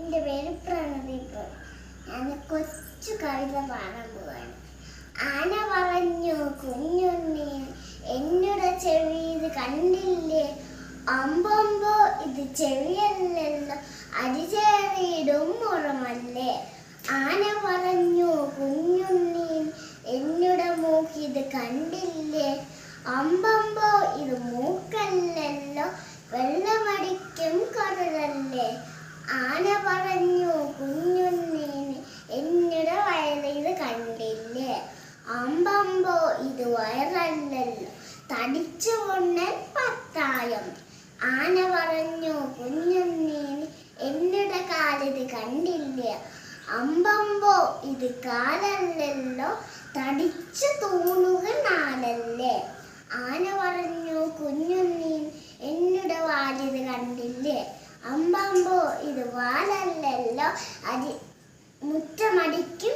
എൻ്റെ പേര് പ്രണദീപ്. ഞാൻ കൊച്ചു കവിത പാടാൻ പോവാണ്. ആന പറഞ്ഞു കുഞ്ഞുണ്ണി എന്നുടെ ചെവി ഇത് കണ്ടില്ലേ, അമ്പമ്പോ ഇത് ചെവിയല്ലല്ലോ അരിചേറിയിടും മുറമല്ലേ. ആന പറഞ്ഞു കുഞ്ഞുണ്ണി എന്നുടെ മൂക്കിത് കണ്ടില്ലേ, അമ്പമ്പോ ഇത് മൂക്കല്ലല്ലോ വെള്ളമടിക്കും കടലല്ലേ. ആന പറഞ്ഞു കുഞ്ഞുണ്ണീന് എന്നുടെ വയറിത് കണ്ടില്ലേ, അമ്പമ്പോ ഇത് വയറല്ലല്ലോ തടിച്ചു പൊണ്ണൻ പത്തായം. ആന പറഞ്ഞു കുഞ്ഞുണ്ണീന് എന്നുടെ കാലിത് കണ്ടില്ലേ, അമ്പമ്പോ ഇത് കാലല്ലല്ലോ തടിച്ചു തൂണുകൾ നാലല്ലേ. ആന പറഞ്ഞു കുഞ്ഞുണ്ണീൻ എന്നുടെ വാലിത് കണ്ടില്ലേ, അമ്പമ്പോ ഇത് വാലല്ലല്ലോ മുറ്റമടിക്കും